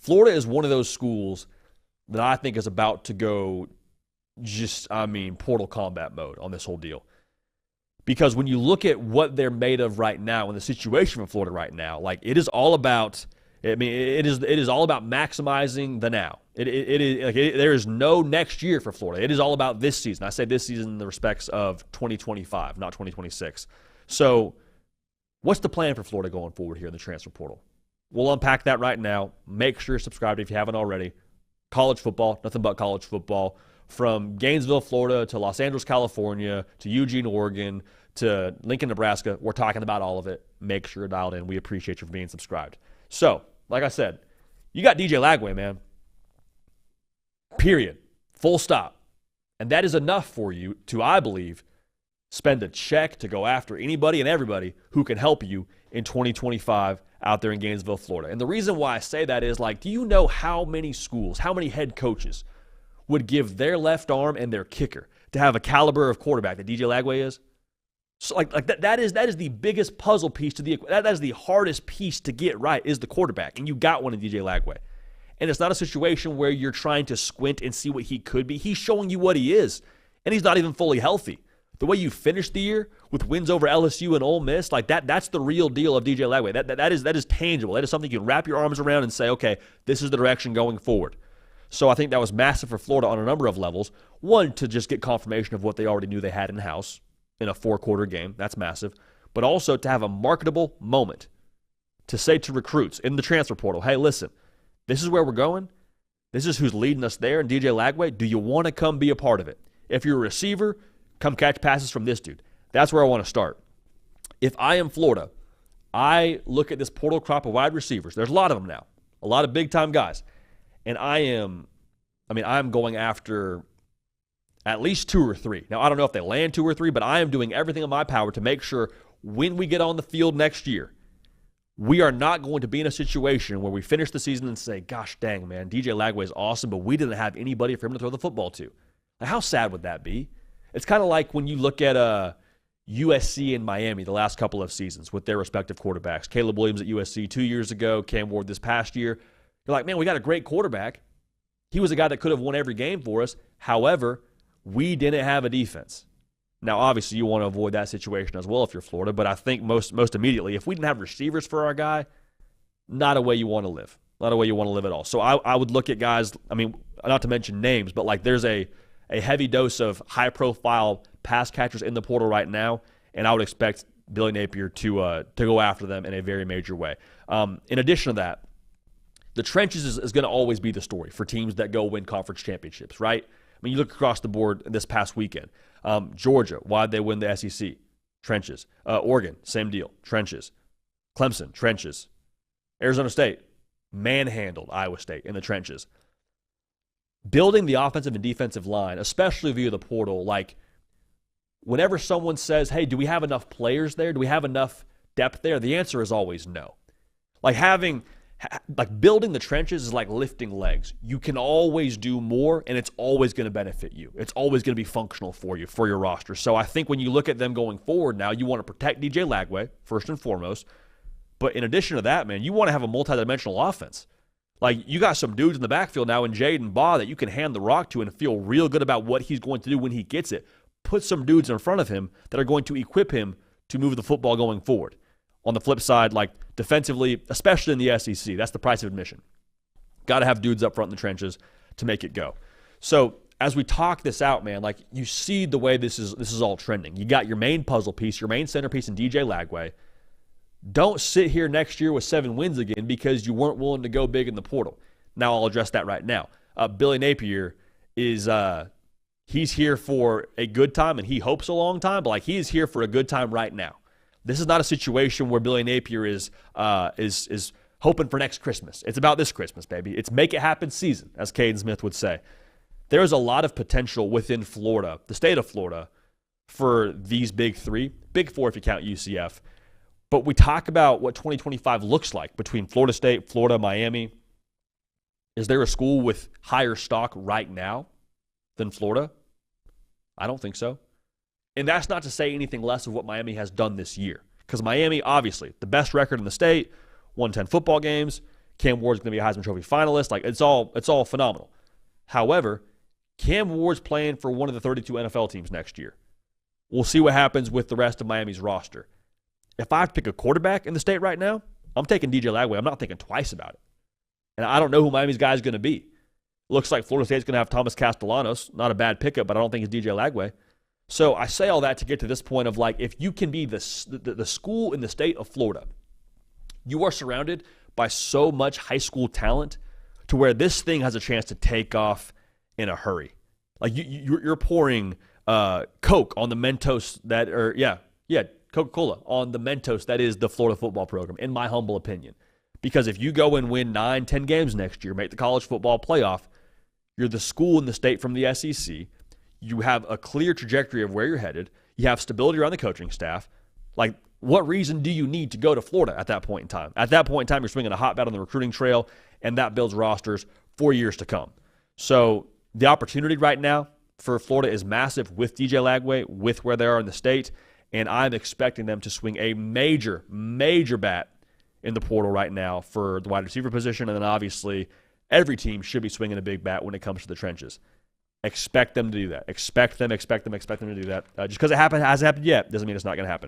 Florida is one of those schools that I think is about to go Portal Combat mode on this whole deal. Because when you look at what they're made of right now and the situation in Florida right now, like it is all about, it is all about maximizing the now. There is no next year for Florida. It is all about this season. I say this season in the respects of 2025, not 2026. So what's the plan for Florida going forward here in the transfer portal? We'll unpack that right now. Make sure you're subscribed if you haven't already. College football, nothing but college football. From Gainesville, Florida, to Los Angeles, California, to Eugene, Oregon, to Lincoln, Nebraska, we're talking about all of it. Make sure you're dialed in. We appreciate you for being subscribed. So, like I said, you got DJ Lagway, man. Period. Full stop. And that is enough for you to, I believe, spend a check to go after anybody and everybody who can help you in 2025 out there in Gainesville, Florida. And the reason why I say that is, like, do you know how many schools, how many head coaches would give their left arm and their kicker to have a caliber of quarterback that DJ Lagway is? So that is the biggest puzzle piece to that is the hardest piece to get right, is the quarterback. And you got one in DJ Lagway. And it's not a situation where you're trying to squint and see what he could be. He's showing you what he is, and he's not even fully healthy. The way you finished the year with wins over LSU and Ole Miss, like that's the real deal of DJ Lagway. That is tangible. That is something you can wrap your arms around and say, okay, this is the direction going forward. So I think that was massive for Florida on a number of levels. One, to just get confirmation of what they already knew they had in-house in a 4-quarter game. That's massive. But also to have a marketable moment to say to recruits in the transfer portal, hey, listen, this is where we're going. This is who's leading us there. And DJ Lagway, do you want to come be a part of it? If you're a receiver, come catch passes from this dude. That's where I want to start. If I am Florida, I look at this portal crop of wide receivers. There's a lot of them now. A lot of big-time guys. And I'm going after at least 2 or 3. Now, I don't know if they land 2 or 3, but I am doing everything in my power to make sure when we get on the field next year, we are not going to be in a situation where we finish the season and say, gosh dang, man, DJ Lagway is awesome, but we didn't have anybody for him to throw the football to. Now, how sad would that be? It's kind of like when you look at USC and Miami the last couple of seasons with their respective quarterbacks. Caleb Williams at USC 2 years ago, Cam Ward this past year. You're like, man, we got a great quarterback. He was a guy that could have won every game for us. However, we didn't have a defense. Now, obviously, you want to avoid that situation as well if you're Florida, but I think most immediately, if we didn't have receivers for our guy, not a way you want to live. Not a way you want to live at all. So I would look at guys, not to mention names, but like there's a heavy dose of high-profile pass catchers in the portal right now, and I would expect Billy Napier to go after them in a very major way. In addition to that, the trenches is going to always be the story for teams that go win conference championships, right? You look across the board this past weekend. Georgia, why'd they win the SEC? Trenches. Oregon, same deal. Trenches. Clemson, trenches. Arizona State, manhandled Iowa State in the trenches. Building the offensive and defensive line, especially via the portal, like whenever someone says, hey, do we have enough players there? Do we have enough depth there? The answer is always no. Building the trenches is like lifting legs. You can always do more, and it's always going to benefit you. It's always going to be functional for you, for your roster. So I think when you look at them going forward now, you want to protect DJ Lagway, first and foremost. But in addition to that, man, you want to have a multidimensional offense. Like, you got some dudes in the backfield now in Jaden Baugh that you can hand the rock to and feel real good about what he's going to do when he gets it. Put some dudes in front of him that are going to equip him to move the football going forward. On the flip side, like defensively, especially in the SEC, that's the price of admission. Got to have dudes up front in the trenches to make it go. So as we talk this out, man, like you see the way this is all trending. You got your main puzzle piece, your main centerpiece in DJ Lagway. Don't sit here next year with 7 wins again because you weren't willing to go big in the portal. Now I'll address that right now. Billy Napier is he's here for a good time, and he hopes a long time, but like he is here for a good time right now. This is not a situation where Billy Napier is hoping for next Christmas. It's about this Christmas, baby. It's make it happen season, as Caden Smith would say. There's a lot of potential within Florida, the state of Florida, for these big 3, big 4 if you count UCF. But we talk about what 2025 looks like between Florida State, Florida, Miami. Is there a school with higher stock right now than Florida? I don't think so. And that's not to say anything less of what Miami has done this year. Because Miami, obviously, the best record in the state, won 10 football games, Cam Ward's going to be a Heisman Trophy finalist. Like, it's all phenomenal. However, Cam Ward's playing for one of the 32 NFL teams next year. We'll see what happens with the rest of Miami's roster. If I have to pick a quarterback in the state right now, I'm taking DJ Lagway. I'm not thinking twice about it. And I don't know who Miami's guy is going to be. Looks like Florida State's going to have Thomas Castellanos. Not a bad pickup, but I don't think it's DJ Lagway. So I say all that to get to this point of, like, if you can be the school in the state of Florida, you are surrounded by so much high school talent to where this thing has a chance to take off in a hurry. Like, you're pouring Coke on the Mentos Coca-Cola on the Mentos that is the Florida football program, in my humble opinion. Because if you go and win 9-10 games next year, make the college football playoff, you're the school in the state from the SEC. You have a clear trajectory of where you're headed. You have stability around the coaching staff. Like, what reason do you need to go to Florida at that point in time? At that point in time, you're swinging a hot bat on the recruiting trail, and that builds rosters for years to come. So the opportunity right now for Florida is massive with DJ Lagway, with where they are in the state, and I'm expecting them to swing a major, major bat in the portal right now for the wide receiver position, and then obviously every team should be swinging a big bat when it comes to the trenches. Expect them to do that. Expect them to do that. Just because it hasn't happened yet doesn't mean it's not going to happen.